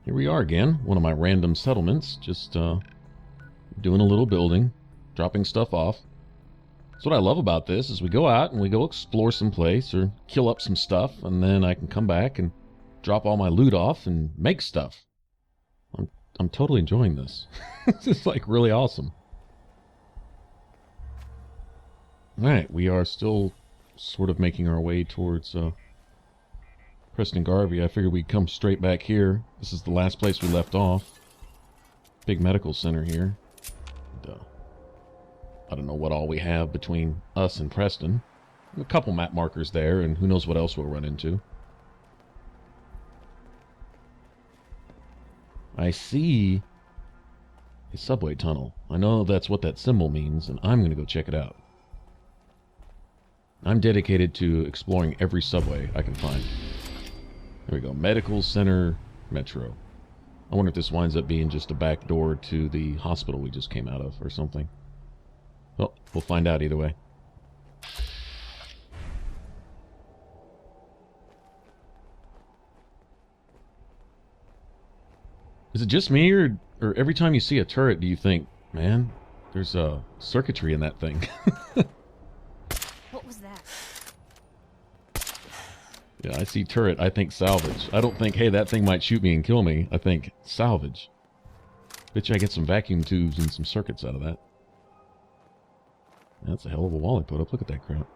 Here we are again, one of my random settlements, just doing a little building, dropping stuff off. That's what I love about this, is we go out and we go explore some place or kill up some stuff, and then I can come back and drop all my loot off and make stuff. I'm totally enjoying this. This is like really awesome. Alright, we are still sort of making our way towards Preston Garvey. I figured we'd come straight back here. This is the last place we left off. Big medical center here. And, I don't know what all we have between us and Preston. A couple map markers there, and who knows what else we'll run into. I see a subway tunnel. I know that's what that symbol means, and I'm going to go check it out. I'm dedicated to exploring every subway I can find. There we go. Medical Center Metro. I wonder if this winds up being just a back door to the hospital we just came out of or something. Well, we'll find out either way. Is it just me, or every time you see a turret do you think, man, there's a circuitry in that thing? What was that? Yeah, I see turret, I think salvage. I don't think, hey, that thing might shoot me and kill me. I think salvage. Bet you I get some vacuum tubes and some circuits out of that. That's a hell of a wall I put up. Look at that crap.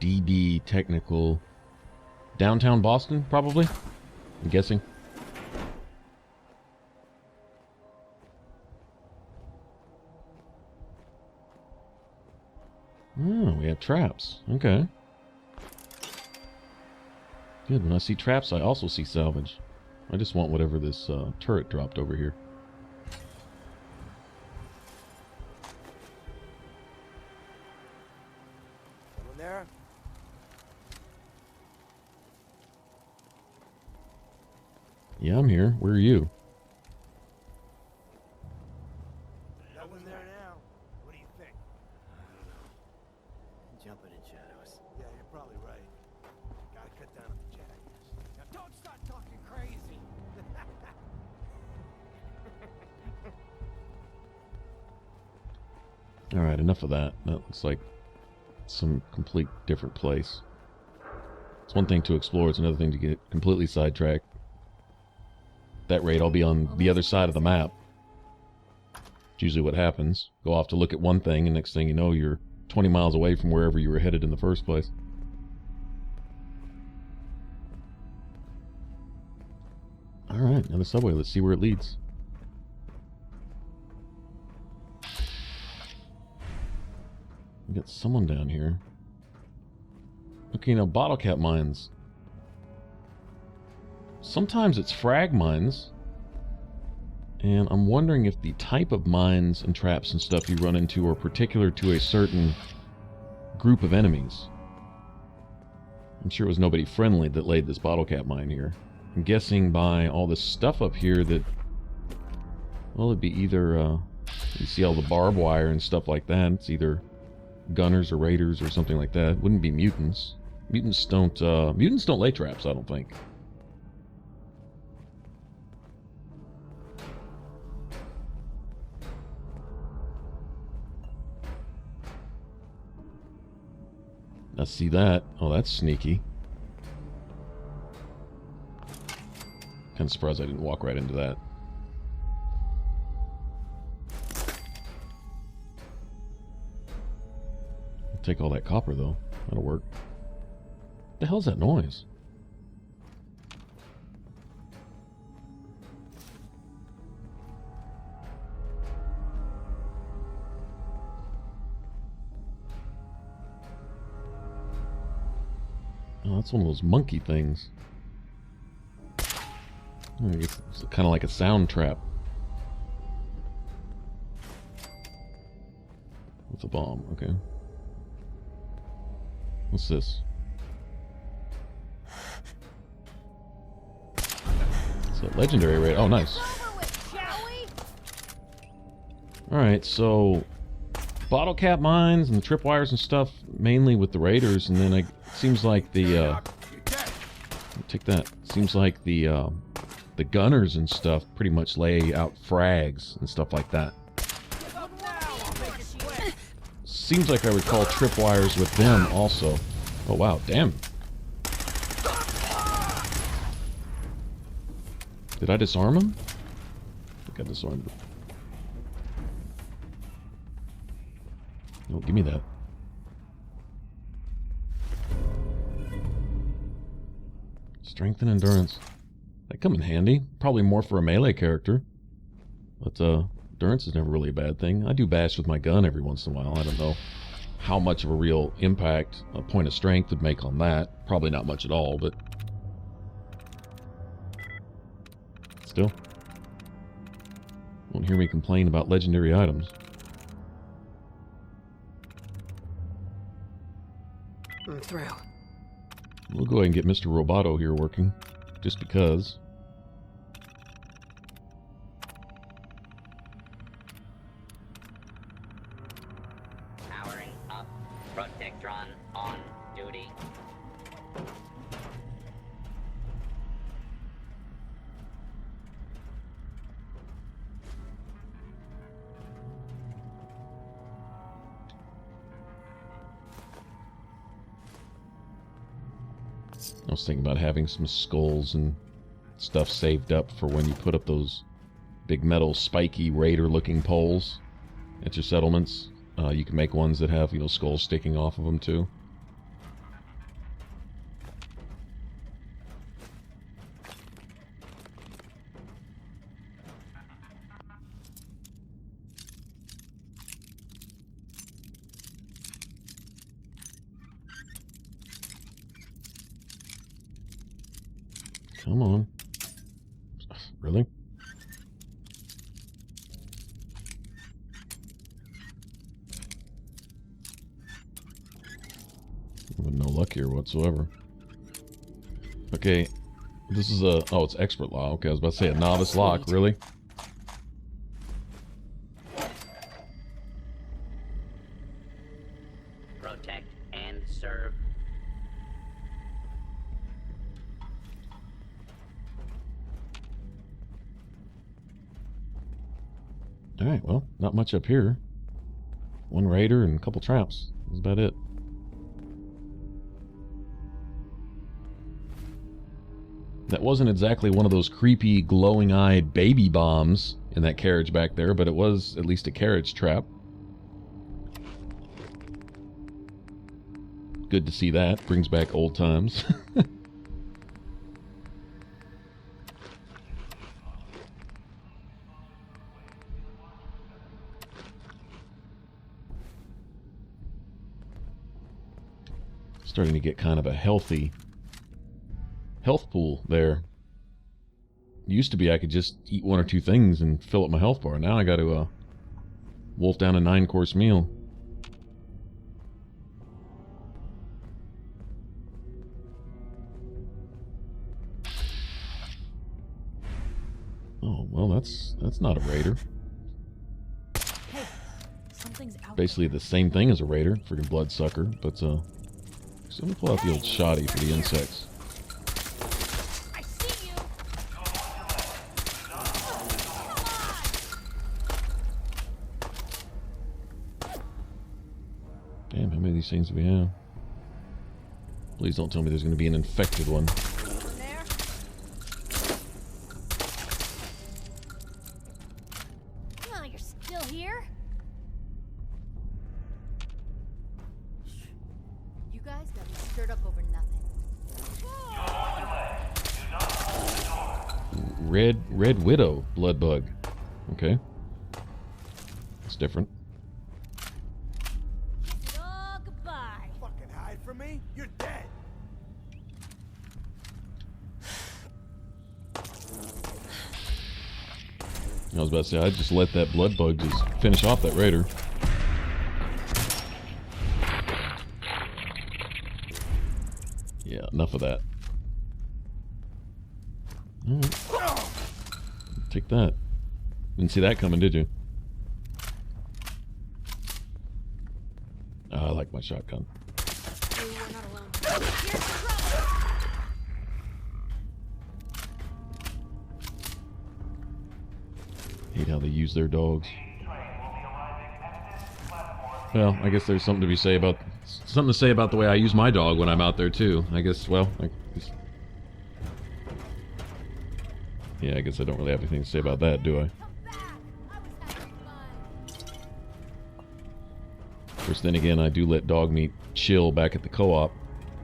DB Technical. Downtown Boston, probably? I'm guessing. Oh, we have traps. Okay. Good. When I see traps, I also see salvage. I just want whatever this turret dropped over here. Someone there? Yeah, I'm here. Where are you? No one there now. What do you think? Jumping in shadows. Yeah, you're probably right. Gotta cut down on the jackass. Now don't start talking crazy. Alright, enough of that. That looks like some complete different place. It's one thing to explore, it's another thing to get completely sidetracked. At that rate, I'll be on the other side of the map. It's usually what happens. Go off to look at one thing, and next thing you know, you're 20 miles away from wherever you were headed in the first place. Alright, another subway. Let's see where it leads. We got someone down here. Okay, now bottle cap mines. Sometimes it's frag mines. And I'm wondering if the type of mines and traps and stuff you run into are particular to a certain group of enemies. I'm sure it was nobody friendly that laid this bottle cap mine here. I'm guessing by all this stuff up here that, well, it'd be either, you see all the barbed wire and stuff like that. It's either gunners or raiders or something like that. It wouldn't be mutants. Mutants don't lay traps, I don't think. I see that. Oh, that's sneaky. Kind of surprised I didn't walk right into that. I'll take all that copper, though. That'll work. What the hell's that noise? Oh, that's one of those monkey things. I guess it's kind of like a sound trap. With a bomb, okay. What's this? It's a legendary raid. Oh, nice. Alright, so bottle cap mines and the tripwires and stuff, mainly with the raiders, and then it seems like the You're dead. take that. Seems like the gunners and stuff pretty much lay out frags and stuff like that. Give up now. I'll make it quick. Seems like I recall tripwires with them also. Oh wow, damn. Did I disarm him? I think I disarmed him. No, give me that. Strength and endurance. That come in handy. Probably more for a melee character. But endurance is never really a bad thing. I do bash with my gun every once in a while. I don't know how much of a real impact a point of strength would make on that. Probably not much at all, but still. Won't hear me complain about legendary items. I'm through. We'll go ahead and get Mr. Roboto here working, just because. Powering up. Protectron on duty. I was thinking about having some skulls and stuff saved up for when you put up those big metal spiky raider looking poles at your settlements. You can make ones that have, skulls sticking off of them too. Come on. Really? With no luck here whatsoever. Okay, this is a... Oh, it's expert law. Okay, I was about to say a novice lock. Really? Protect and serve. Alright, well, not much up here. One raider and a couple traps. That's about it. That wasn't exactly one of those creepy, glowing-eyed baby bombs in that carriage back there, but it was at least a carriage trap. Good to see that. Brings back old times. Starting to get kind of a healthy health pool there. Used to be I could just eat one or two things and fill up my health bar. Now I got to wolf down a 9-course meal. Oh, well, that's not a raider. Hey, something's out Basically the same thing as a raider, freaking bloodsucker, but so let me pull out the old shoddy for the insects. there. I see you. Damn, how many of these things do we have? Please don't tell me there's going to be an infected one. In there. Oh, you're still here? You guys got me stirred up over nothing. Red Widow blood bug. Okay. It's different. Oh, goodbye. Fucking hide from me? You're dead. I was about to say, I'd just let that blood bug just finish off that raider. Yeah, enough of that. Alright. Take that. Didn't see that coming, did you? I like my shotgun. You were not alone. Here's the trouble. Hate how they use their dogs. Well, I guess there's something to say about the way I use my dog when I'm out there too. I guess. Well, yeah, I guess I don't really have anything to say about that, do I? Come back. I was having fun. Of course, then again, I do let dog meat chill back at the co-op.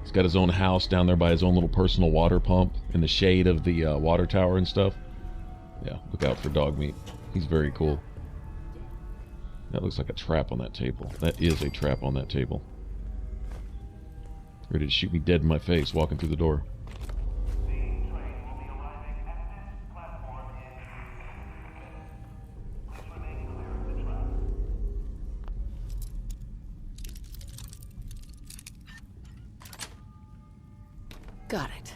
He's got his own house down there by his own little personal water pump in the shade of the water tower and stuff. Yeah, look out for dog meat. He's very cool. That looks like a trap on that table. That is a trap on that table. Ready to shoot me dead in my face walking through the door. Got it.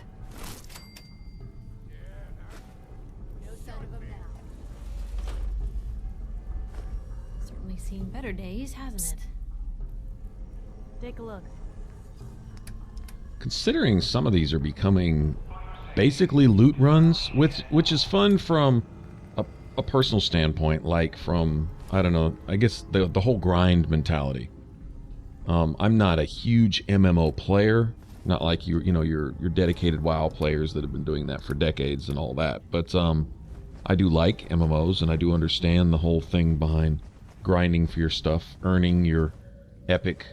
No sign of him now. Certainly seen better days, hasn't it? Take a look. Considering some of these are becoming basically loot runs, which is fun from a personal standpoint, like from, I don't know, I guess the whole grind mentality. I'm not a huge MMO player. Not like your dedicated WoW players that have been doing that for decades and all that. But I do like MMOs, and I do understand the whole thing behind grinding for your stuff, earning your epic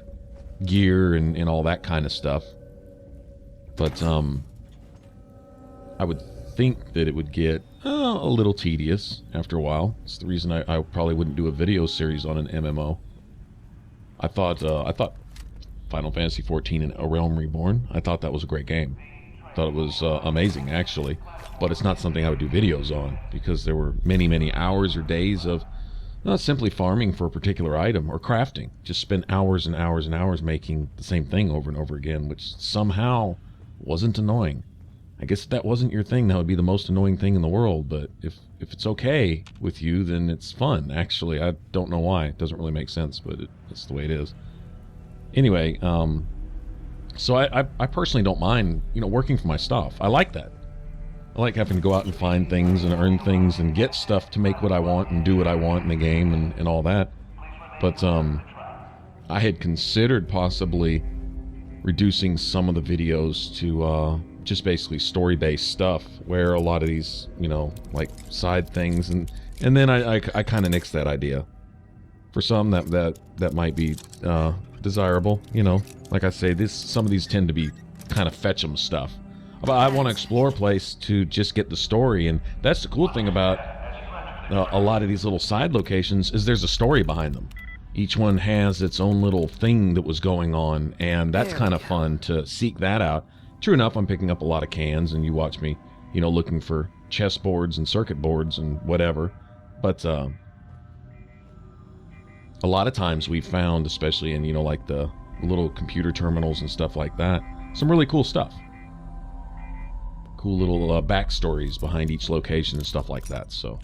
gear and all that kind of stuff. But I would think that it would get a little tedious after a while. It's the reason I probably wouldn't do a video series on an MMO. I thought Final Fantasy XIV and A Realm Reborn, I thought that was a great game. I thought it was amazing, actually. But it's not something I would do videos on, because there were many, many hours or days of not simply farming for a particular item or crafting. Just spent hours and hours and hours making the same thing over and over again, which somehow wasn't annoying. I guess if that wasn't your thing, that would be the most annoying thing in the world. But if it's okay with you, then it's fun, actually. I don't know why. It doesn't really make sense, but it's the way it is. Anyway, so I personally don't mind, working for my stuff. I like that. I like having to go out and find things and earn things and get stuff to make what I want and do what I want in the game and all that. But I had considered possibly reducing some of the videos to just basically story-based stuff, where a lot of these, like side things, and then I kind of nixed that idea. For some, that might be desirable, like I say, some of these tend to be kind of fetch 'em stuff. But I want to explore a place to just get the story, and that's the cool thing about a lot of these little side locations, is there's a story behind them. Each one has its own little thing that was going on, and that's kind of fun to seek that out. True enough, I'm picking up a lot of cans, and you watch me, looking for chessboards and circuit boards and whatever. But a lot of times we've found, especially in, like the little computer terminals and stuff like that, some really cool stuff. Cool little backstories behind each location and stuff like that, so.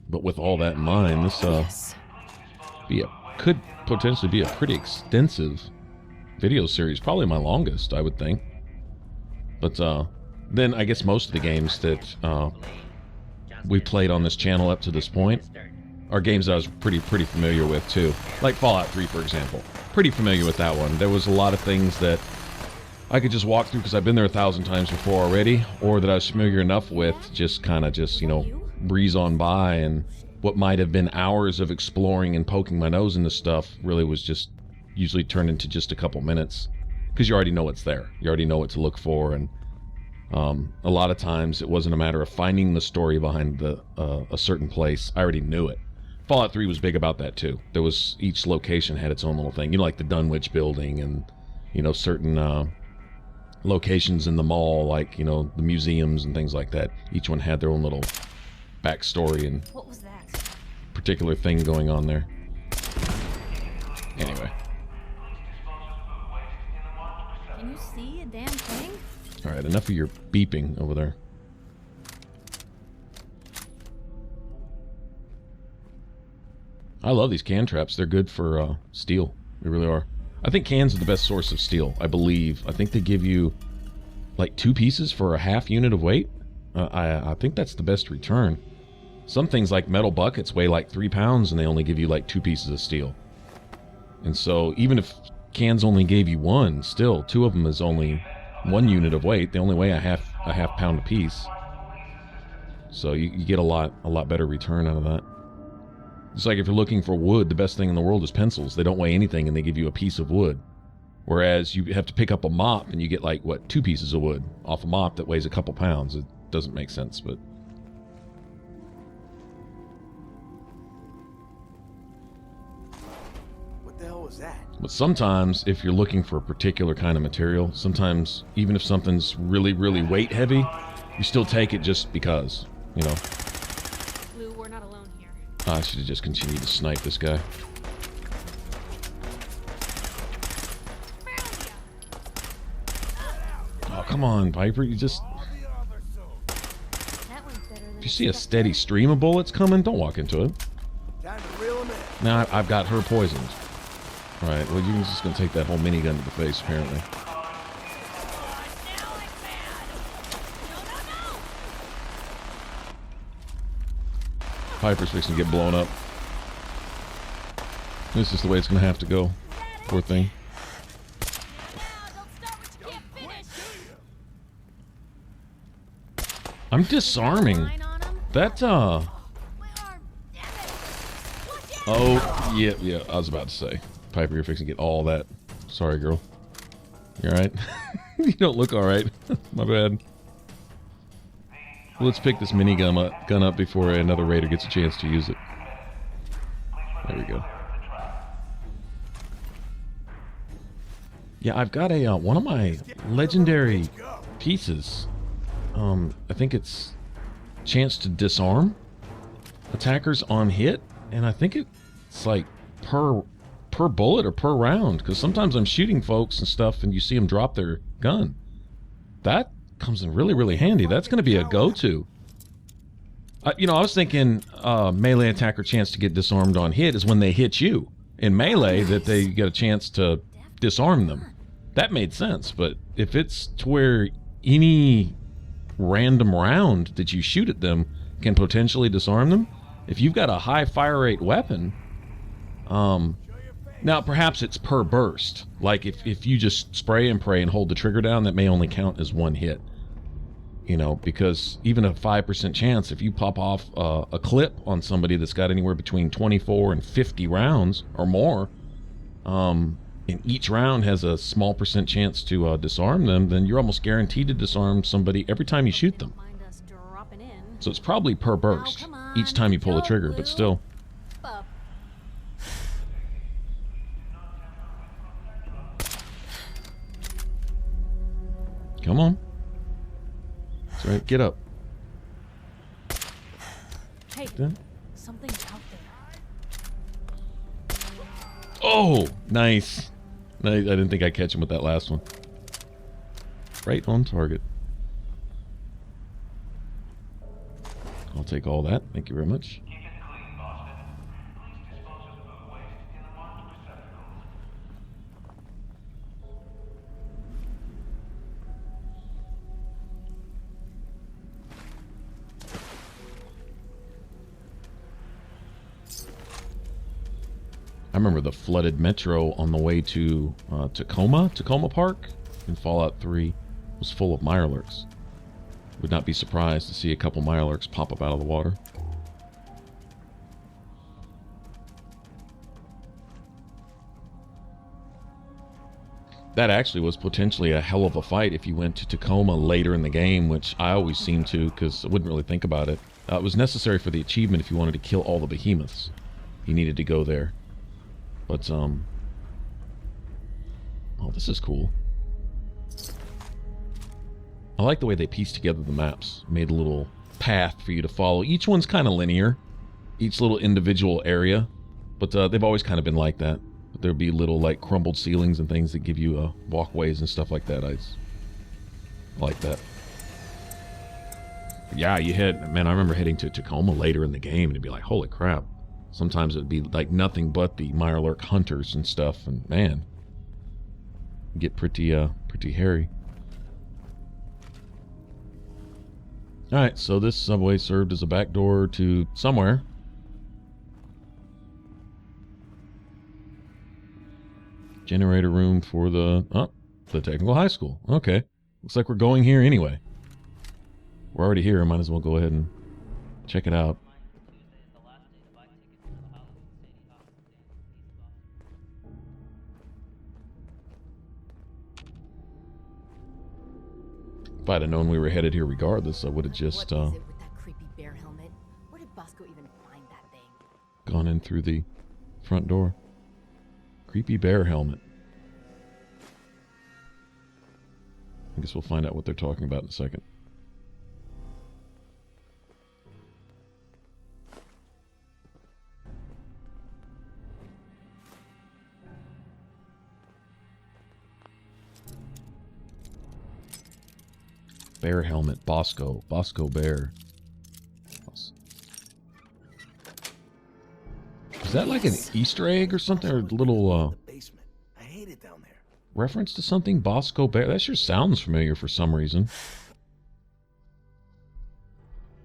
But with all that in mind, this could potentially be a pretty extensive video series, probably my longest, I would think. But then I guess most of the games that we played on this channel up to this point are games I was pretty familiar with too. Like Fallout 3, for example. Pretty familiar with that one. There was a lot of things that I could just walk through because I've been there 1,000 times before already, or that I was familiar enough with, just breeze on by, and what might have been hours of exploring and poking my nose into stuff really was just usually turned into just a couple minutes, because you already know it's there. You already know what to look for, and a lot of times it wasn't a matter of finding the story behind a certain place. I already knew it. Fallout 3 was big about that too. There was, each location had its own little thing, like the Dunwich building, and certain locations in the mall, like the museums and things like that. Each one had their own little backstory and What was that? particular thing going on there. Anyway. Can you see a damn thing? Alright, enough of your beeping over there. I love these can traps. They're good for steel. They really are. I think cans are the best source of steel, I believe. I think they give you like 2 pieces for a half unit of weight. I think that's the best return. Some things like metal buckets weigh like 3 pounds and they only give you like 2 pieces of steel. And so even if cans only gave you 1, still 2 of them is only 1 unit of weight. They only weigh a half pound a piece. So you get a lot better return out of that. It's like if you're looking for wood, the best thing in the world is pencils. They don't weigh anything and they give you a piece of wood. Whereas you have to pick up a mop and you get like, what, 2 pieces of wood off a mop that weighs a couple pounds. It doesn't make sense, but... What the hell was that? But sometimes, if you're looking for a particular kind of material, sometimes, even if something's really, really weight heavy, you still take it just because, you know. Lou, we're not alone here. I should have just continued to snipe this guy. Oh, come on, Piper, you just... That one's better than If you see a steady stream of bullets coming, don't walk into it. Time to reel him in. Now, I've got her poisoned. Alright, well, you're just going to take that whole minigun to the face, apparently. Piper's fixing to get blown up. This is the way it's going to have to go. Poor thing. I'm disarming. That, Oh, yeah, I was about to say. Piper, you're fixing to get all that. Sorry, girl. You alright? You don't look alright. My bad. Let's pick this gun up before another raider gets a chance to use it. There we go. Yeah, I've got a one of my legendary pieces. I think it's chance to disarm attackers on hit, and I think it's like per bullet or per round, because sometimes I'm shooting folks and stuff and you see them drop their gun. That comes in really, really handy. That's going to be a go-to. You know, I was thinking melee attacker chance to get disarmed on hit is when they hit you. In melee, that they get a chance to disarm them. That made sense, but if it's to where any random round that you shoot at them can potentially disarm them, if you've got a high fire rate weapon, now perhaps it's per burst. Like if you just spray and pray and hold the trigger down, that may only count as 1 hit. You know, because even a 5% chance, if you pop off a clip on somebody that's got anywhere between 24 and 50 rounds or more, and each round has a small percent chance to disarm them, then you're almost guaranteed to disarm somebody every time you shoot them. So it's probably per burst each time you pull the trigger, but still. Come on. That's right, get up. Hey, something's out there. Oh, nice. Nice. I didn't think I'd catch him with that last one. Right on target. I'll take all that. Thank you very much. I remember the flooded metro on the way to Tacoma Park in Fallout 3 was full of Mirelurks. Would not be surprised to see a couple Mirelurks pop up out of the water. That actually was potentially a hell of a fight if you went to Tacoma later in the game, which I always seem to, because I wouldn't really think about it. It was necessary for the achievement if you wanted to kill all the behemoths. You needed to go there. But, oh, this is cool. I like the way they pieced together the maps. Made a little path for you to follow. Each one's kind of linear. Each little individual area. But they've always kind of been like that. But there'd be little, like, crumbled ceilings and things that give you walkways and stuff like that. I like that. But yeah, man, I remember heading to Tacoma later in the game and it'd be like, holy crap. Sometimes it'd be like nothing but the Mirelurk hunters and stuff, and man, get pretty hairy. Alright, so this subway served as a back door to somewhere. Generator room for the technical high school. Okay. Looks like we're going here anyway. We're already here, might as well go ahead and check it out. If I'd have known we were headed here regardless, I would have just What is it with that creepy bear helmet? Where did Bosco even find that thing? gone in through the front door. Creepy bear helmet. I guess we'll find out what they're talking about in a second. Bear helmet, Bosco Bear. Is that like an Easter egg or something, or a little Basement. I hate it down there. reference to something? Bosco Bear. That sure sounds familiar for some reason.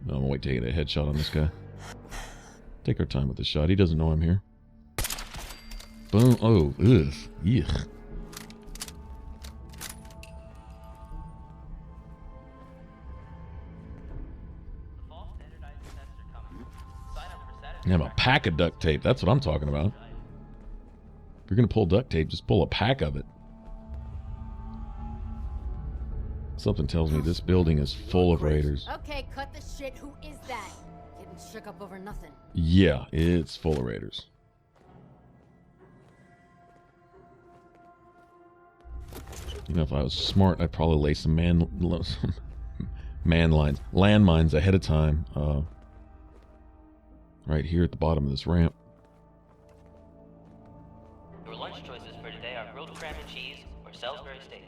No, I'm gonna wait to get a headshot on this guy. Take our time with the shot. He doesn't know I'm here. Boom. Oh, ugh. Yuck. You have a pack of duct tape. That's what I'm talking about. If you're going to pull duct tape, just pull a pack of it. Something tells me this building is full of raiders. Okay, cut the shit. Who is that? Getting shook up over nothing. Yeah, it's full of raiders. You know, if I was smart, I'd probably lay some landmines ahead of time. Right here at the bottom of this ramp. Your lunch choices for today are grilled cram and cheese or Salisbury steak.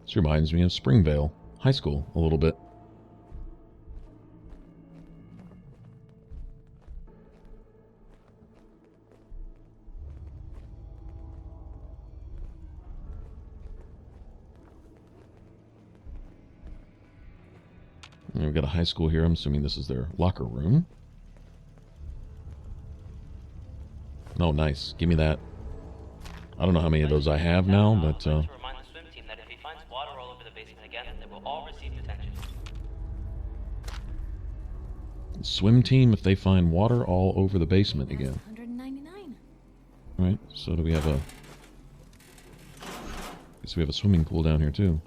This reminds me of Springvale High School a little bit. And we've got a high school here. I'm assuming this is their locker room. Oh, nice. Give me that. I don't know how many of those I have now, but To remind the swim team that if he finds water all over the basement again, they will all receive detention. swim team if they find water all over the basement again. 199. Right, so do we have a... guess we have a swimming pool down here too.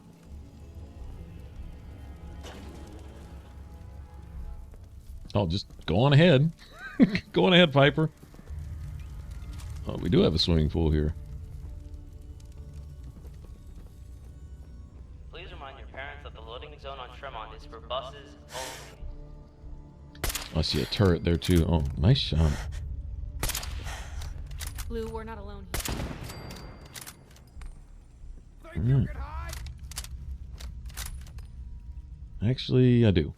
Oh, just go on ahead. Go on ahead, Piper. Oh, we do have a swimming pool here. Please remind your parents that the loading zone on Tremont is for buses only. I see a turret there too. Oh, nice shot. Blue, we're not alone here. Think you can hide? Actually, I do.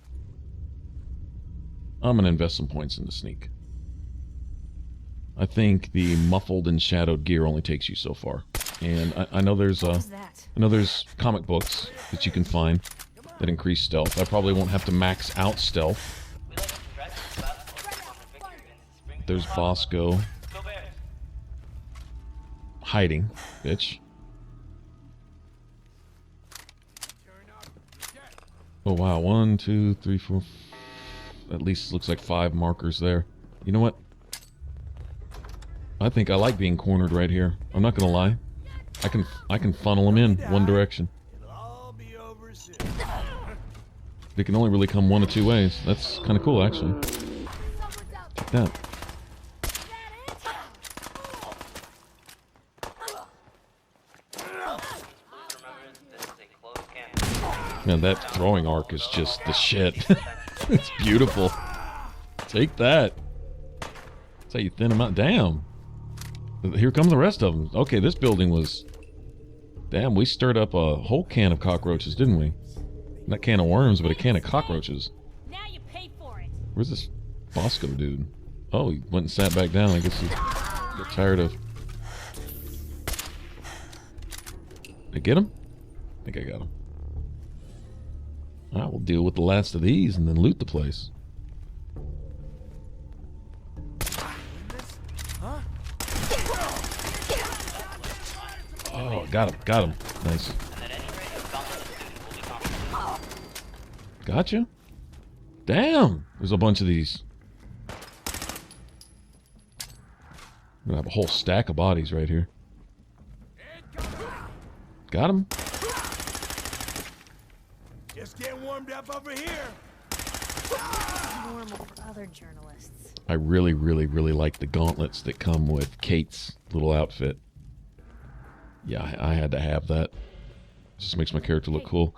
I'm going to invest some points into sneak. I think the muffled and shadowed gear only takes you so far. And I know there's What was that? I know there's comic books that you can find that increase stealth. I probably won't have to max out stealth. We like to congratulate you on the victory against Springfield. There's Bosco Go Bears! hiding, bitch. Turn up. You're dead. Oh wow, 1, 2, 3, 4. At least looks like 5 markers there. You know what? I think I like being cornered right here. I'm not gonna lie. I can funnel them in one direction. It'll all be over soon. They can only really come one of 2 ways. That's kind of cool, actually. Take that. Please remember, this is a closed campus. Man, that throwing arc is just the shit. It's beautiful. Take that. That's how you thin them out. Damn. Here come the rest of them. Okay, this building was... Damn, we stirred up a whole can of cockroaches, didn't we? Not can of worms, but a can of cockroaches. Now you pay for it. Where's this Bosco dude? Oh, he went and sat back down. I guess he got tired of... Did I get him? I think I got him. Alright, we'll deal with the last of these and then loot the place. Oh, got him. Nice. Gotcha. Damn! There's a bunch of these. I'm gonna have a whole stack of bodies right here. Got him. Just getting warmed up over here. Normal for other journalists. I really like the gauntlets that come with Kate's little outfit. Yeah, I had to have that. Just makes my character look cool.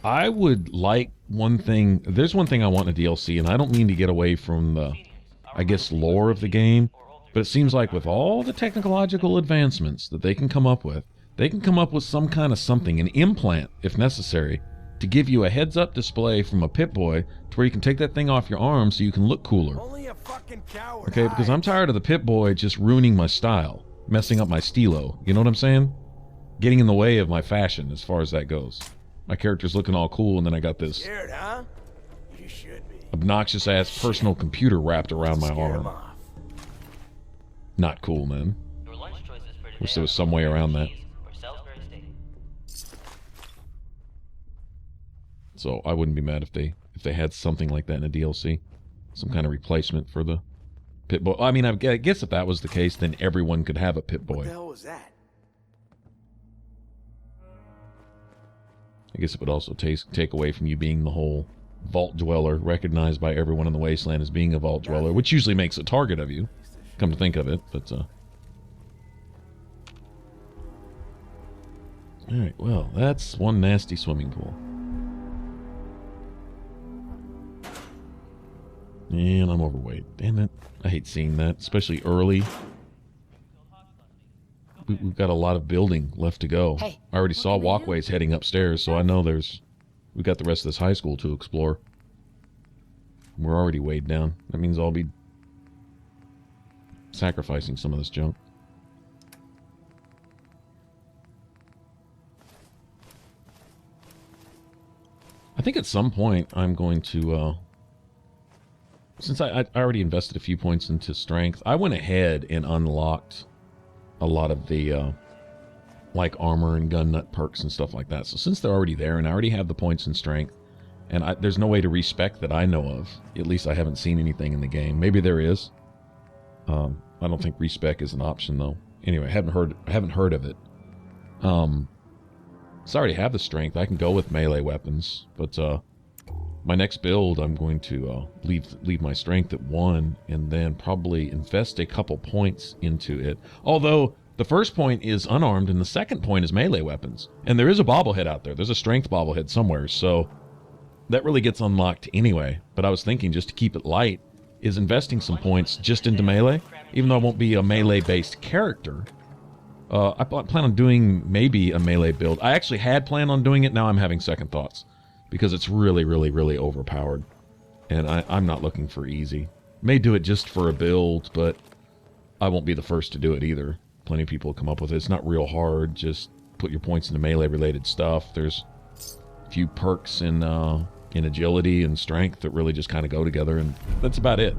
I would like one thing. There's one thing I want in a DLC, and I don't mean to get away from the, I guess, lore of the game, but it seems like with all the technological advancements that they can come up with, they can come up with some kind of something, an implant, if necessary, to give you a heads-up display from a Pip-Boy to where you can take that thing off your arm so you can look cooler. Only a fucking coward. Okay, because I'm tired of the Pip-Boy just ruining my style, messing up my stilo. You know what I'm saying? Getting in the way of my fashion as far as that goes. My character's looking all cool, and then I got this Scared, huh? You should be. obnoxious-ass personal computer wrapped around my Scare 'em arm. off. Not cool, man. Your lunch choices for today Wish there was are some way around that. cheese or Salisbury steak. So I wouldn't be mad if they had something like that in a DLC. Some kind of replacement for the Pip-Boy. I mean, I guess if that was the case, then everyone could have a What the Pip-Boy. hell was that? I guess it would also take away from you being the whole vault dweller, recognized by everyone in the wasteland as being a vault dweller, which usually makes a target of you, come to think of it, but alright, well, that's one nasty swimming pool. And I'm overweight. Damn it. I hate seeing that, especially early. We've got a lot of building left to go. Hey, I already what saw can I do? walkways heading upstairs, so I know we've got the rest of this high school to explore. We're already weighed down. That means I'll be sacrificing some of this junk. I think at some point I'm going to, since I already invested a few points into strength, I went ahead and unlocked a lot of the like armor and gun nut perks and stuff like that. So since they're already there and I already have the points in strength, and there's no way to respec that I know of. At least I haven't seen anything in the game. Maybe there is. I don't think respec is an option though. Anyway, I haven't heard of it. So I already have the strength. I can go with melee weapons, but my next build I'm going to leave my strength at 1 and then probably invest a couple points into it. Although the first point is unarmed and the second point is melee weapons. And there is a bobblehead out there. There's a strength bobblehead somewhere, so that really gets unlocked anyway. But I was thinking, just to keep it light, is investing some points just into melee, even though I won't be a melee-based character. I plan on doing maybe a melee build. I actually had planned on doing it. Now I'm having second thoughts because it's really overpowered, and I'm not looking for easy. May do it just for a build, but I won't be the first to do it either. Plenty of people come up with it. It's not real hard. Just put your points into melee-related stuff. There's a few perks in agility and strength that really just kind of go together, and that's about it.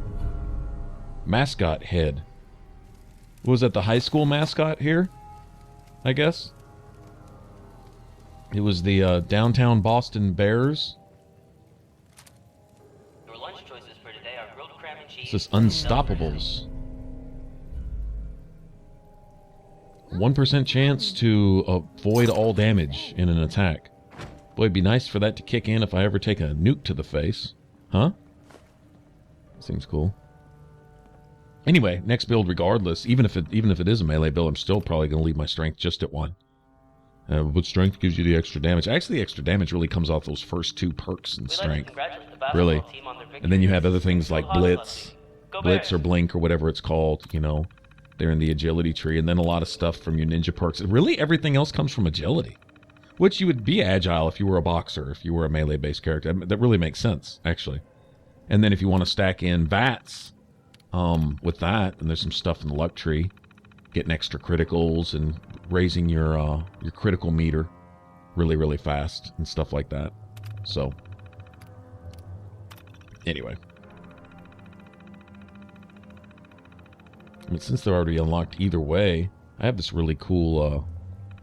Mascot head. Was that the high school mascot here? I guess. It was the downtown Boston Bears. Your lunch choices for today are grilled crab and cheese. This is Unstoppables. 1% chance to avoid all damage in an attack. Boy, it'd be nice for that to kick in if I ever take a nuke to the face. Huh? Seems cool. Anyway, next build regardless, even if it is a melee build, I'm still probably going to leave my strength just at 1. But strength gives you the extra damage. Actually, the extra damage really comes off those first 2 perks in strength. Really. And then you have other things like Blitz or Blink or whatever it's called, you know. They're in the agility tree, and then a lot of stuff from your ninja perks. Really, everything else comes from agility. Which you would be agile if you were a boxer, if you were a melee-based character. That really makes sense, actually. And then if you want to stack in VATS, with that, and there's some stuff in the luck tree, getting extra criticals and raising your critical meter really, really fast and stuff like that. So, anyway. I mean, since they're already unlocked either way, I have this really cool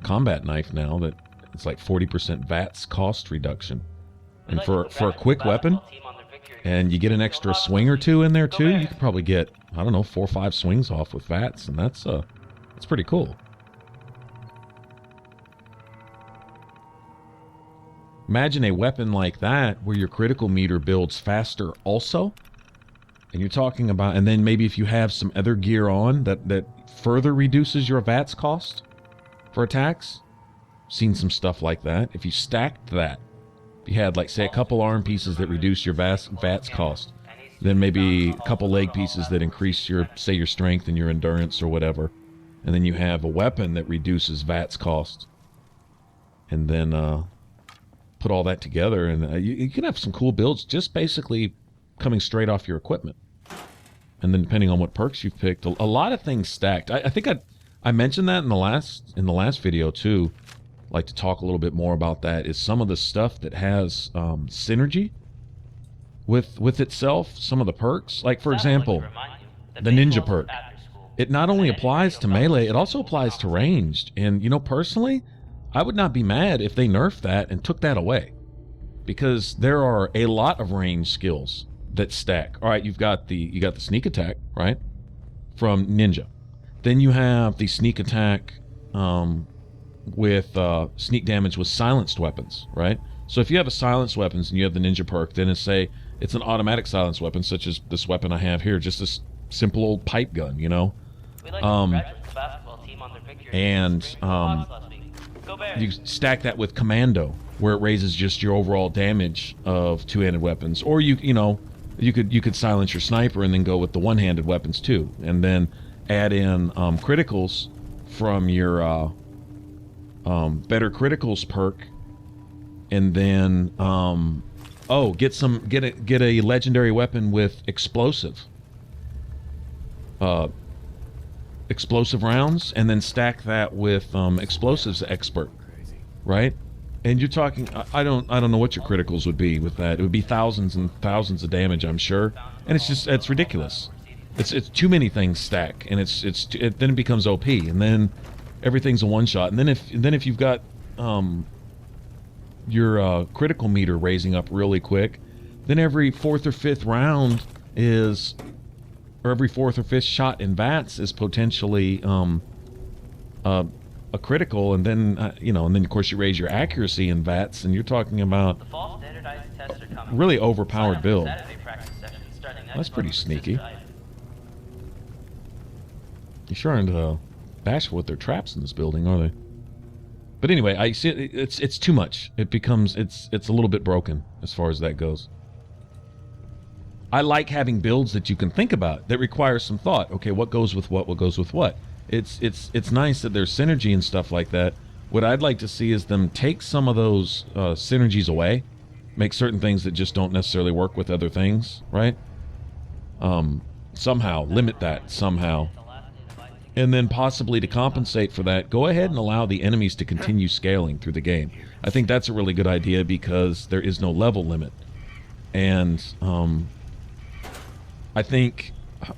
combat knife now that it's like 40% VATS cost reduction. And for a quick weapon, and you get an extra swing or two in there too, you could probably get, I don't know, 4 or 5 swings off with VATS, and that's pretty cool. Imagine a weapon like that where your critical meter builds faster also. And you're talking about, and then maybe if you have some other gear on that further reduces your VATS cost for attacks. Seen some stuff like that. If you stacked that, if you had, like, say, a couple arm pieces that reduce your VATS cost, then maybe a couple leg pieces that increase your, say, your strength and your endurance or whatever, and then you have a weapon that reduces VATS cost, and then put all that together, and you can have some cool builds just basically coming straight off your equipment. And then depending on what perks you've picked, a lot of things stacked. I think I mentioned that in the last video too. I'd like to talk a little bit more about that. Is some of the stuff that has synergy with itself. Some of the perks, like for example, the ninja perk. It not only applies to melee, it also applies to ranged. And you know, personally, I would not be mad if they nerfed that and took that away, because there are a lot of range skills that stack. All right, you got the sneak attack, right, from ninja. Then you have the sneak attack with sneak damage with silenced weapons, right? So if you have a silenced weapons and you have the ninja perk, then it's an automatic silenced weapon, such as this weapon I have here, just this simple old pipe gun, you know. And you stack that with commando, where it raises just your overall damage of two-handed weapons. Or you could silence your sniper and then go with the one-handed weapons too, and then add in criticals from your better criticals perk, and then get a legendary weapon with explosive rounds, and then stack that with explosives expert, right? And you're talking, I don't know what your criticals would be with that. It would be thousands and thousands of damage, I'm sure. And it's ridiculous. It's too many things stack, and then it becomes OP, and then everything's a one shot. And then if you've got your critical meter raising up really quick, then every 4th or 5th round every 4th or 5th shot in VATS is potentially a critical, and then and then of course you raise your accuracy in VATS, and you're talking about really overpowered build. That's pretty sneaky. You sure aren't bashful with their traps in this building, are they? But anyway, I see it's too much. It's a little bit broken as far as that goes. I like having builds that you can think about, that require some thought. Okay, what goes with what goes with what? It's nice that there's synergy and stuff like that. What I'd like to see is them take some of those synergies away, make certain things that just don't necessarily work with other things, right? Somehow limit that somehow, and then possibly to compensate for that, go ahead and allow the enemies to continue scaling through the game. I think that's a really good idea, because there is no level limit, and I think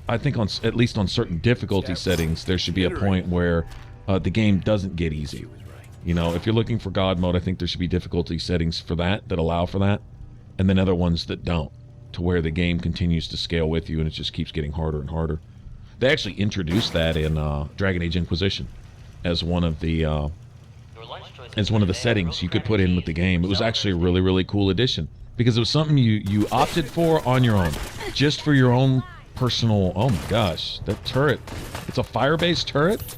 on at least on certain difficulty settings, there should be a point where the game doesn't get easy. You know, if you're looking for God mode, I think there should be difficulty settings for that allow for that, and then other ones that don't, to where the game continues to scale with you and it just keeps getting harder and harder. They actually introduced that in Dragon Age Inquisition as one of the settings you could put in with the game. It was actually a really, really cool addition, because it was something you opted for on your own, just for your own personal. Oh my gosh, that turret! It's a fire-based turret.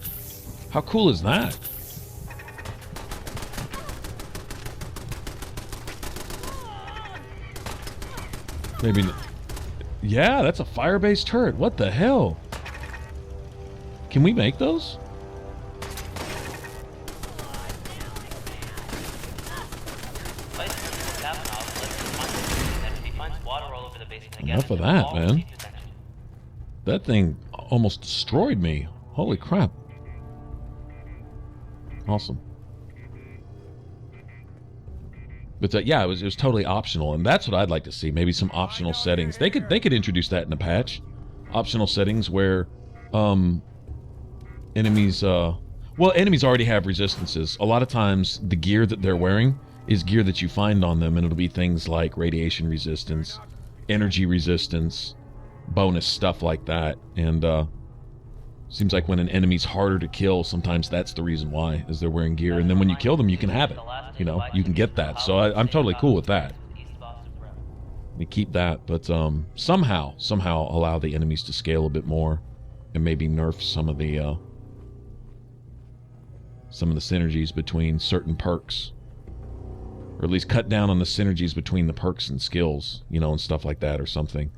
How cool is that? Maybe. Yeah, that's a fire-based turret. What the hell? Can we make those? Enough of that, man. That thing almost destroyed me. Holy crap. Awesome. But yeah, it was totally optional, and that's what I'd like to see. Maybe some optional settings. They could introduce that in a patch. Optional settings where enemies well, enemies already have resistances. A lot of times the gear that they're wearing is gear that you find on them, and it'll be things like radiation resistance, energy resistance, bonus stuff like that. And seems like when an enemy's harder to kill, sometimes that's the reason why, is they're wearing gear. And then when you kill them, you can have it. You know, you can get that. So I'm totally cool with that. We keep that, but somehow allow the enemies to scale a bit more, and maybe nerf some of the synergies between certain perks, or at least cut down on the synergies between the perks and skills, you know, and stuff like that, or something.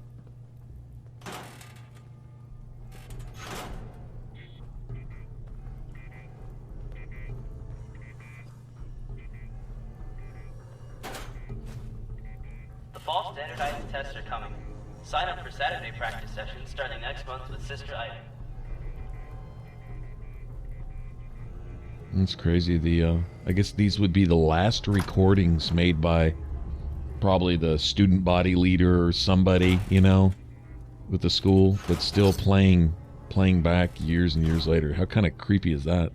The fall standardized tests are coming. Sign up for Saturday practice sessions starting next month with Sister Ida. That's crazy. I guess these would be the last recordings made by probably the student body leader or somebody, you know, with the school, but still playing back years and years later. How kind of creepy is that?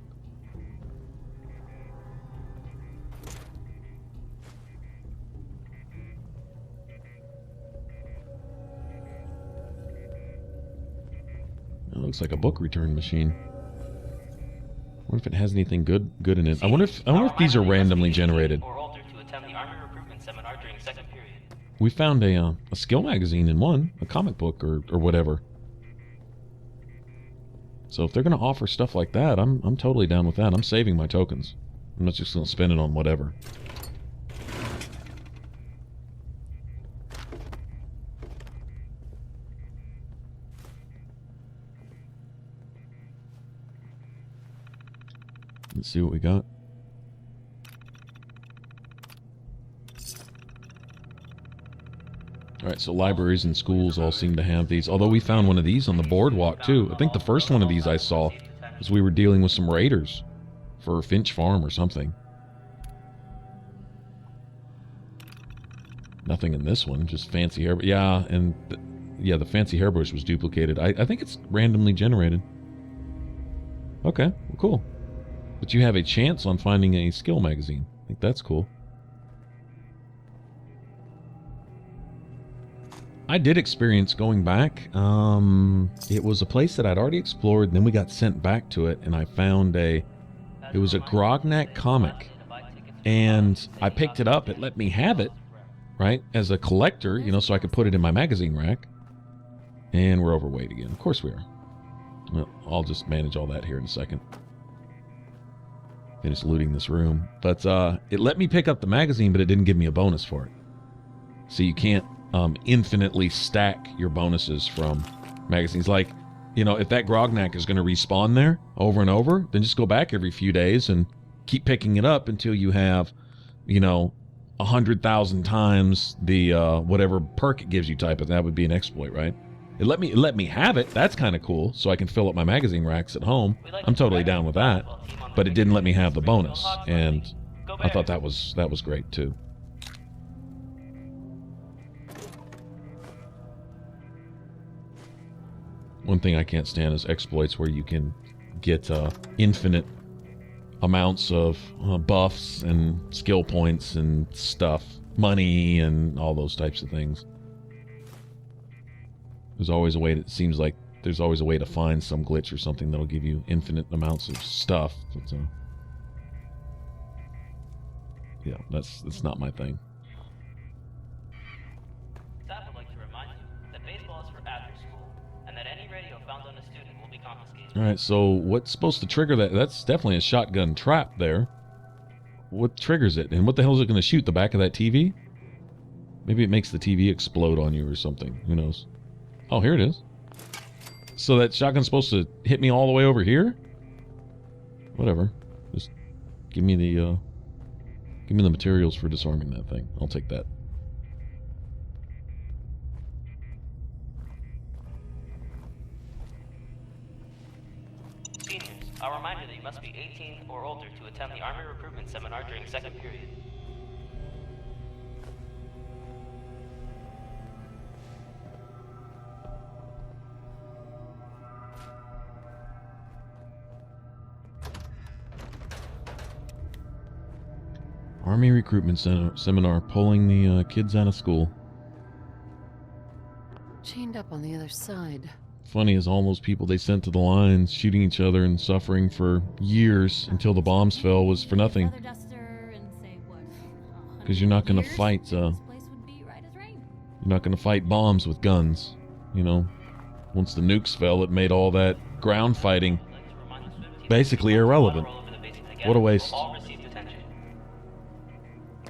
It looks like a book return machine. I wonder if it has anything good in it. I wonder if these are randomly generated. We found a skill magazine in one, a comic book or whatever. So if they're gonna offer stuff like that, I'm totally down with that. I'm saving my tokens. I'm not just gonna spend it on whatever. Let's see what we got. Alright, so libraries and schools all seem to have these. Although we found one of these on the boardwalk, too. I think the first one of these I saw was we were dealing with some raiders for Finch Farm or something. Nothing in this one, just fancy hair. Yeah, and yeah, the fancy hairbrush was duplicated. I think it's randomly generated. Okay, well, cool. But you have a chance on finding a skill magazine. I think that's cool. I did experience going back. It was a place that I'd already explored, and then we got sent back to it, and I found it was a Grognak comic. And I picked it up. It let me have it, right, as a collector, you know, so I could put it in my magazine rack. And we're overweight again. Of course we are. Well, I'll just manage all that here in a second. Finish looting this room. But it let me pick up the magazine, but it didn't give me a bonus for it. So you can't infinitely stack your bonuses from magazines. Like, you know, if that Grognak is going to respawn there over and over, then just go back every few days and keep picking it up until you have, you know, 100,000 times the whatever perk it gives you type of. That would be an exploit, right? It let me have it. That's kind of cool, so I can fill up my magazine racks at home. I'm totally down with that. But it didn't let me have the bonus, and I thought that was great too. One thing I can't stand is exploits where you can get infinite amounts of buffs and skill points and stuff, money and all those types of things. There's always a way. It seems like there's always a way to find some glitch or something that'll give you infinite amounts of stuff. But, yeah, that's not my thing. Staff would like to remind you that baseball is for after school, and that any radio found on a student will be confiscated. All right, so what's supposed to trigger that? That's definitely a shotgun trap there. What triggers it? And what the hell is it going to shoot? The back of that TV? Maybe it makes the TV explode on you or something. Who knows? Oh, here it is. So that shotgun's supposed to hit me all the way over here? Whatever. Just give me the materials for disarming that thing. I'll take that. I'll remind you that you must be 18 or older to attend the Army recruitment seminar during second period. Army recruitment seminar, pulling the kids out of school. Chained up on the other side. Funny as all those people they sent to the lines, shooting each other and suffering for years until the bombs fell, was for nothing. Feather duster and say what? 'Cause you're not gonna 100 years, fight, This place would be right as rain. You're not going to fight bombs with guns, you know. Once the nukes fell, it made all that ground fighting basically irrelevant. What a waste. Of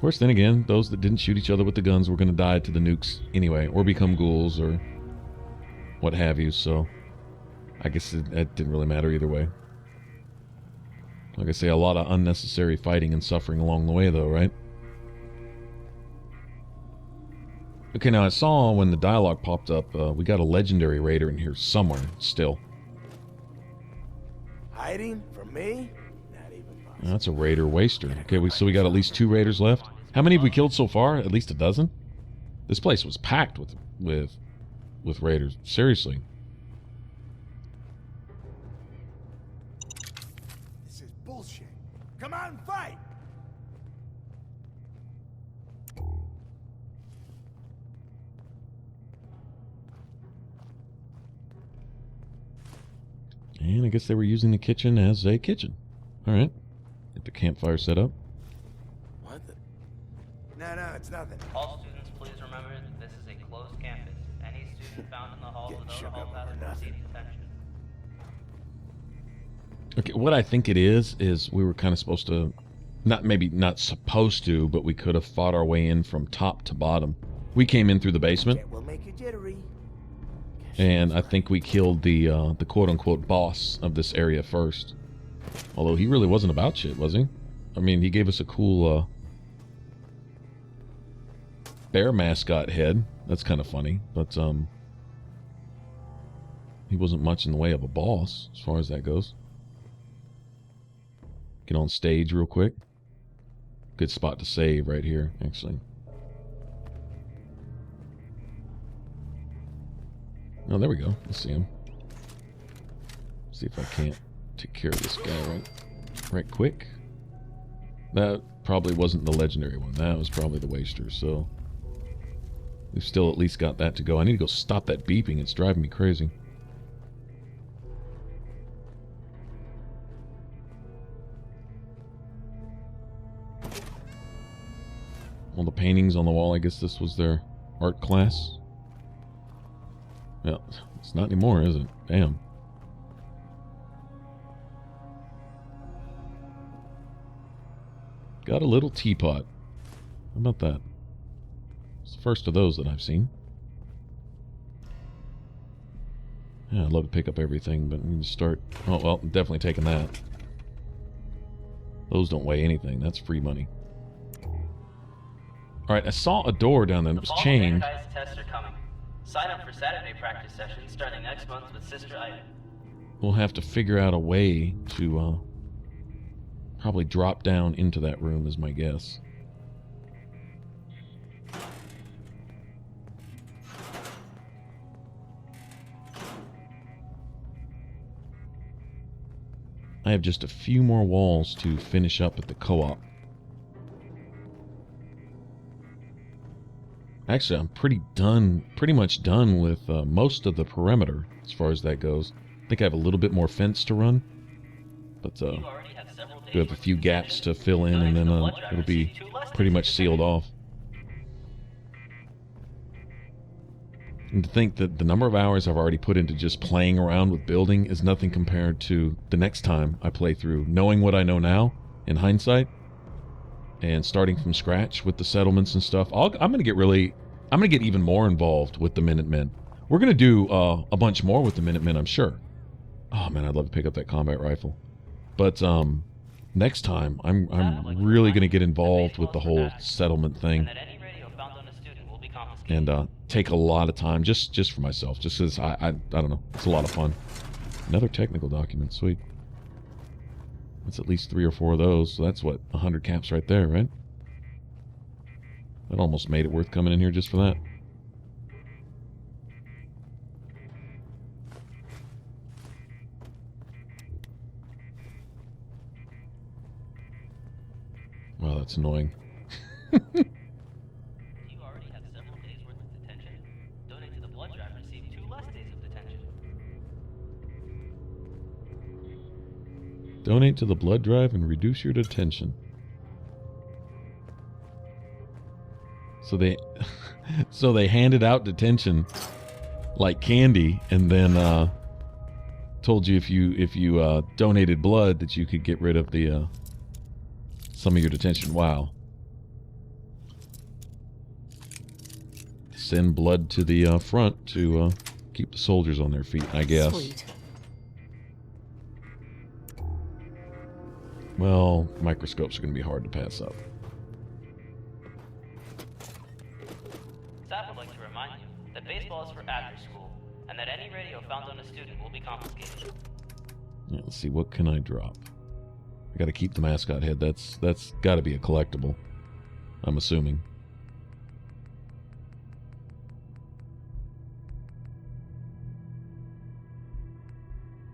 course, then again, those that didn't shoot each other with the guns were going to die to the nukes anyway, or become ghouls, or what have you, so I guess it didn't really matter either way. Like I say, a lot of unnecessary fighting and suffering along the way, though, right? Okay, now I saw when the dialogue popped up, we got a legendary raider in here somewhere, still. Hiding from me? Not even possible. That's a raider waster. Okay, so we got at least 2 raiders left. How many have we killed so far? At least a dozen? This place was packed with raiders. Seriously. This is bullshit. Come on, fight! And I guess they were using the kitchen as a kitchen. Alright. Get the campfire set up. What the? No, it's nothing. All students, please remember that this is a closed campus. Any student found in the hall Getting without a shook hall up pass over will nothing. receive detention. Okay, what I think it is we were kind of supposed to, not supposed to, but we could have fought our way in from top to bottom. We came in through the basement, Jet will make you jittery. and I think we killed the quote-unquote boss of this area first. Although he really wasn't about shit, was he? I mean, he gave us a cool bear mascot head. That's kind of funny, but he wasn't much in the way of a boss as far as that goes. Get on stage real quick. Good spot to save right here, actually. Oh, there we go. Let's see him. See if I can't take care of this guy right quick. That probably wasn't the legendary one. That was probably the waster, so we've still at least got that to go. I need to go stop that beeping. It's driving me crazy. All the paintings on the wall, I guess this was their art class. Well, it's not anymore, is it? Damn. Got a little teapot. How about that? It's the first of those that I've seen. Yeah, I'd love to pick up everything, but we can start... Oh, well, I'm definitely taking that. Those don't weigh anything. That's free money. Alright, I saw a door down there that was The fall chained. standardized tests are coming. Sign up for Saturday practice sessions starting next month with Sister Ida. We'll have to figure out a way to probably drop down into that room is my guess. I have just a few more walls to finish up at the co-op. Actually, I'm pretty much done with most of the perimeter as far as that goes. I think I have a little bit more fence to run, but You already have several days we have a few gaps to fill in, and then it'll be pretty much sealed off. And to think that the number of hours I've already put into just playing around with building is nothing compared to the next time I play through, knowing what I know now in hindsight, and starting from scratch with the settlements and stuff. I'm gonna get even more involved with the Minutemen. We're gonna do a bunch more with the Minutemen, I'm sure. Oh man, I'd love to pick up that combat rifle. But next time, I'm really gonna get involved with the whole settlement thing, And that any radio found on a student will be confiscated. and take a lot of time just for myself, just because I don't know, it's a lot of fun. Another technical document, sweet. That's at least 3 or 4 of those, so that's what, 100 caps right there, right? That almost made it worth coming in here just for that. Wow, that's annoying. You already have several days worth of detention. Donate to the blood drive and receive 2 less days of detention. Donate to the blood drive and reduce your detention. So they so they handed out detention like candy, and then told you if you donated blood that you could get rid of the some of your detention. Wow. Send blood to the front to keep the soldiers on their feet, I guess. Sweet. Well, microscopes are going to be hard to pass up. Staff would like to remind you that baseball is for after school, and that any radio found on a student will be confiscated. Yeah, let's see, what can I drop? I got to keep the mascot head. That's got to be a collectible, I'm assuming.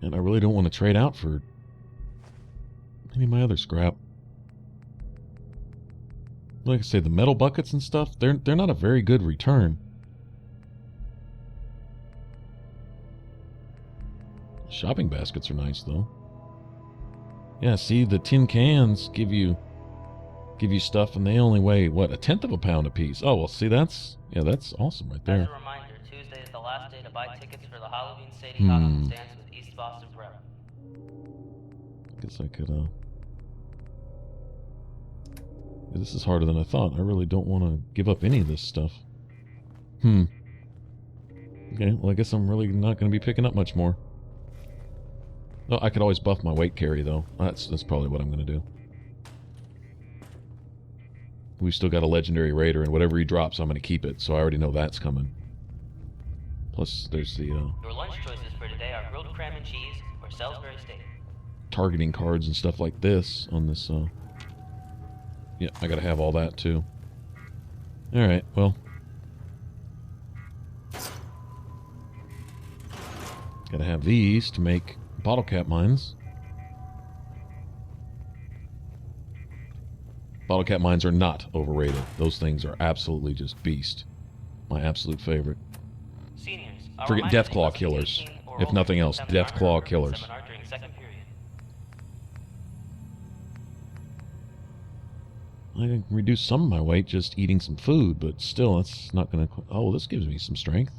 And I really don't want to trade out for any of my other scrap. Like I say, the metal buckets and stuff, they're not a very good return. Shopping baskets are nice though. Yeah, see, the tin cans give you stuff, and they only weigh what, 1/10 of a pound a piece. Oh well, see, that's awesome right As there. a reminder, Tuesday is the last day to buy tickets for the Halloween Sadie Hot on the stands with East Boston Prep. Guess I could yeah, this is harder than I thought. I really don't want to give up any of this stuff. Okay, well I guess I'm really not going to be picking up much more. Oh, I could always buff my weight carry though. That's probably what I'm going to do. We've still got a legendary raider, and whatever he drops, I'm going to keep it. So I already know that's coming. Plus, there's the Your lunch choices for today are grilled cram and cheese or Salisbury steak. targeting cards and stuff like this on this. Yeah, I got to have all that too. All right, well. Got to have these to make bottle cap mines. Bottle cap mines are not overrated. Those things are absolutely just beast. My absolute favorite. Seniors, Forget Deathclaw killers. If nothing else, Deathclaw killers. I can reduce some of my weight just eating some food, but still, that's not going to... Oh, this gives me some strength.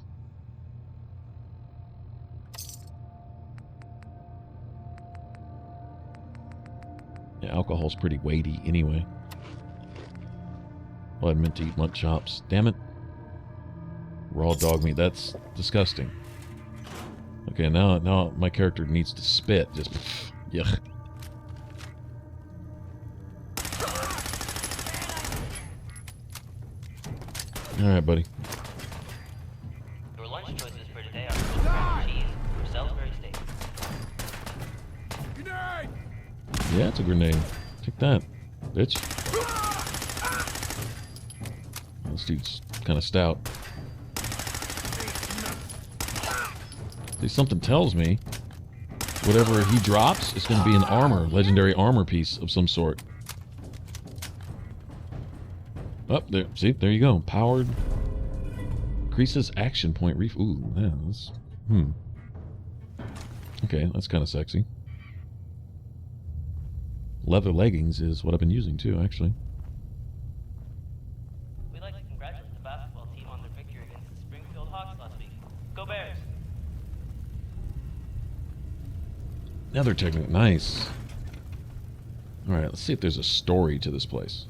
Yeah, alcohol's pretty weighty anyway. Well, I meant to eat lunch chops. Damn it. Raw dog meat. That's disgusting. Okay, now my character needs to spit. Just... Yuck. Alright, buddy. Your lunch choices for today are grilled cram and cheese or Salisbury steak. Grenade! Yeah, it's a grenade. Take that, bitch. This dude's kind of stout. See, something tells me whatever he drops is going to be an armor, legendary armor piece of some sort. Oh, there. See, there you go. Powered. Increases action point Ooh, yeah, that's... Okay, that's kind of sexy. Leather leggings is what I've been using too, actually. We'd like to congratulate the basketball team on their victory against the Springfield Hawks last week. Go Bears! Nether technique, nice. Alright, let's see if there's a story to this place.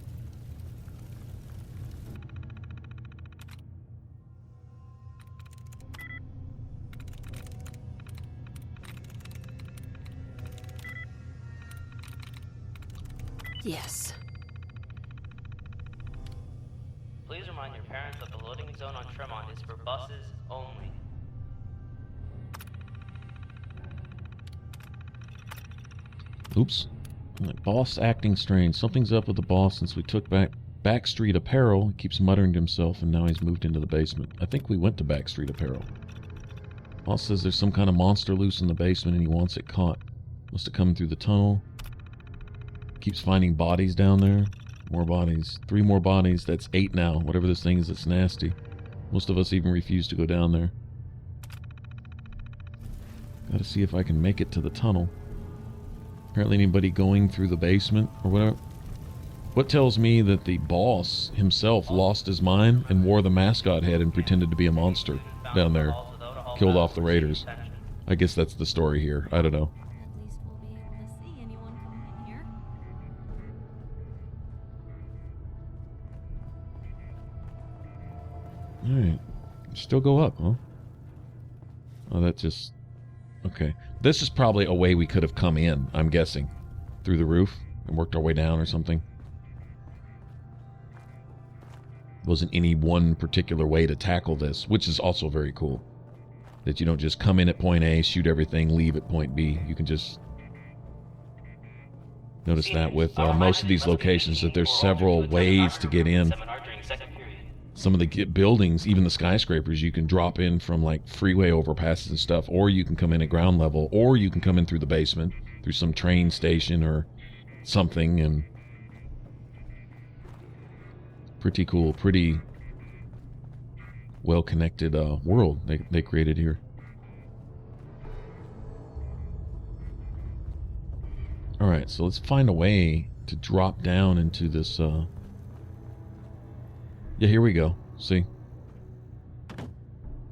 Yes. Please remind your parents that the loading zone on Tremont is for buses only. Oops. Boss acting strange. Something's up with the boss since we took back Backstreet Apparel. He keeps muttering to himself, and now he's moved into the basement. I think we went to Backstreet Apparel. Boss says there's some kind of monster loose in the basement, and he wants it caught. Must have come through the tunnel. Keeps finding bodies down there. More bodies. 3 more bodies. That's 8 now. Whatever this thing is, it's nasty. Most of us even refuse to go down there. Gotta see if I can make it to the tunnel. Apparently anybody going through the basement or whatever. What tells me that the boss himself lost his mind and wore the mascot head and pretended to be a monster down there. Killed off the raiders. I guess that's the story here. I don't know. At least we'll be able to see anyone coming in here. Alright. Still go up, huh? Oh, that just... Okay. This is probably a way we could have come in, I'm guessing. Through the roof and worked our way down or something. Wasn't any one particular way to tackle this, which is also very cool. That you don't just come in at point A, shoot everything, leave at point B. You can just... Notice that with most of these locations, that there's several ways to get in. Some of the buildings, even the skyscrapers, you can drop in from like freeway overpasses and stuff, or you can come in at ground level, or you can come in through the basement, through some train station or something, and pretty cool, pretty well-connected world they created here. Alright, so let's find a way to drop down into this, Yeah, here we go. See?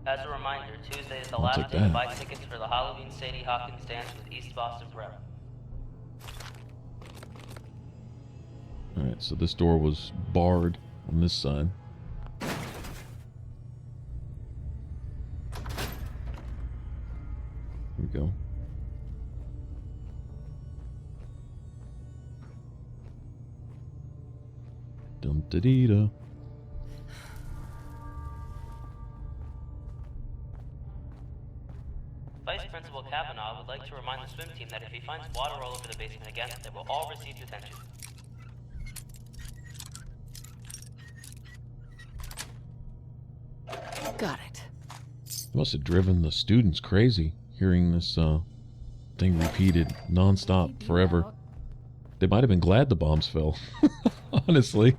As a reminder, Tuesday is the I'll last take day to that. buy tickets for the Halloween Sadie Hawkins dance with East Boston Prep. Alright, so this door was barred on this side. Here we go. Dum-da-dee-da. Vice Principal Kavanaugh would like to remind the swim team that if he finds water all over the basement again, they will all receive detention. Got it. Must have driven the students crazy hearing this thing repeated non-stop forever. They might have been glad the bombs fell. Honestly.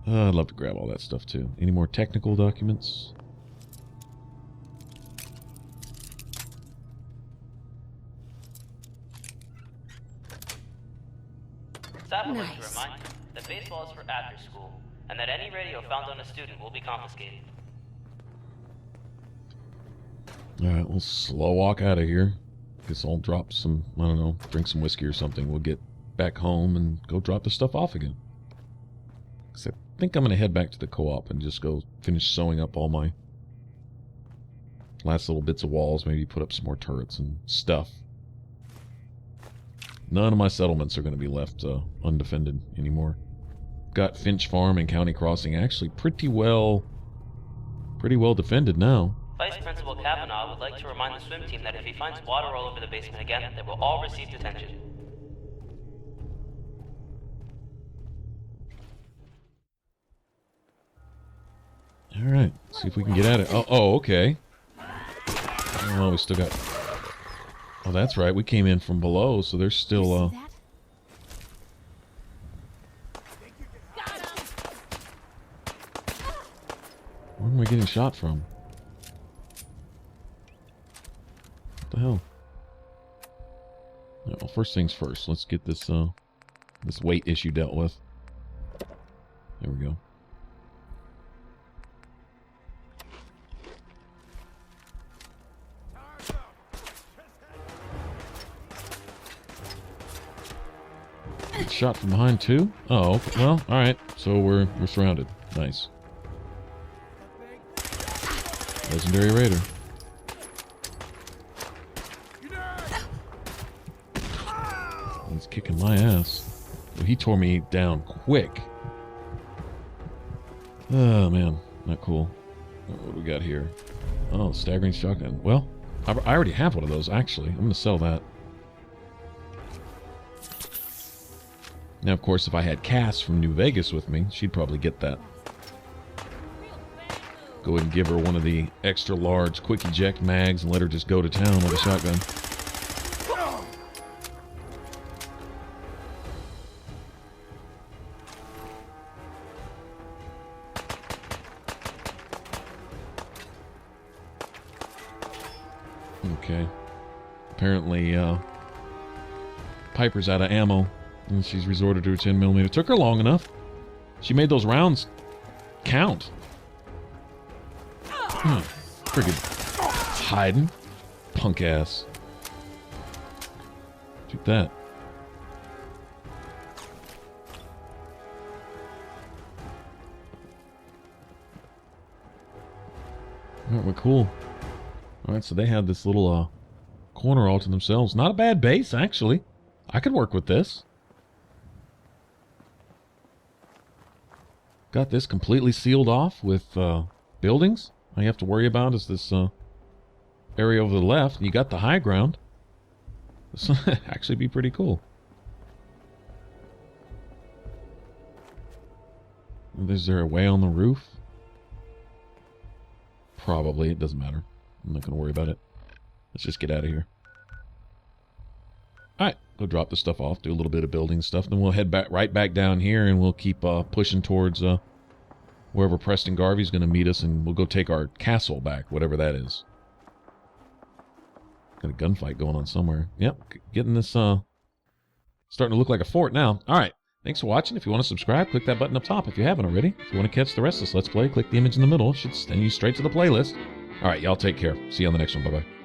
I'd love to grab all that stuff too. Any more technical documents? Staff would like to Nice. remind you that baseball is for after school, and that any radio found on a student will be confiscated. Alright, we'll slow walk out of here. Guess I'll drop some, I don't know, drink some whiskey or something. We'll get back home and go drop the stuff off again. 'Cause I think I'm going to head back to the co-op and just go finish sewing up all my last little bits of walls. Maybe put up some more turrets and stuff. None of my settlements are going to be left undefended anymore. Got Finch Farm and County Crossing actually pretty well defended now. Vice Principal Kavanaugh would like to remind the swim team that if he finds water all over the basement again, they will all receive detention. Alright, see if we can get at it. Oh, okay. Oh, we still got... Oh, that's right. We came in from below, so there's still, See that? where am I getting shot from? What the hell? Yeah, well, first things first. Let's get this, this weight issue dealt with. There we go. Get shot from behind too? Oh, okay. Well, alright. So we're surrounded. Nice. Legendary Raider. He's kicking my ass. Well, he tore me down quick. Oh man, not cool. What do we got here? Oh, staggering shotgun. Well, I already have one of those, actually. I'm going to sell that. Now, of course, if I had Cass from New Vegas with me, she'd probably get that. Go ahead and give her one of the extra large quick eject mags and let her just go to town with a shotgun. Okay. Apparently, Piper's out of ammo, and she's resorted to her 10mm. It took her long enough. She made those rounds count. Friggin' hiding. Punk ass. Shoot that. Alright, well, cool. Alright, so they had this little corner all to themselves. Not a bad base, actually. I could work with this. Got this completely sealed off with buildings. All you have to worry about is this area over the left. You got the high ground. This will actually be pretty cool. Is there a way on the roof? Probably. It doesn't matter. I'm not going to worry about it. Let's just get out of here. Alright, go drop this stuff off, do a little bit of building stuff, then we'll head back right back down here, and we'll keep pushing towards wherever Preston Garvey's going to meet us, and we'll go take our castle back, whatever that is. Got a gunfight going on somewhere. Yep, getting this starting to look like a fort now. Alright, thanks for watching. If you want to subscribe, click that button up top if you haven't already. If you want to catch the rest of this Let's Play, click the image in the middle. It should send you straight to the playlist. Alright, y'all take care. See you on the next one. Bye-bye.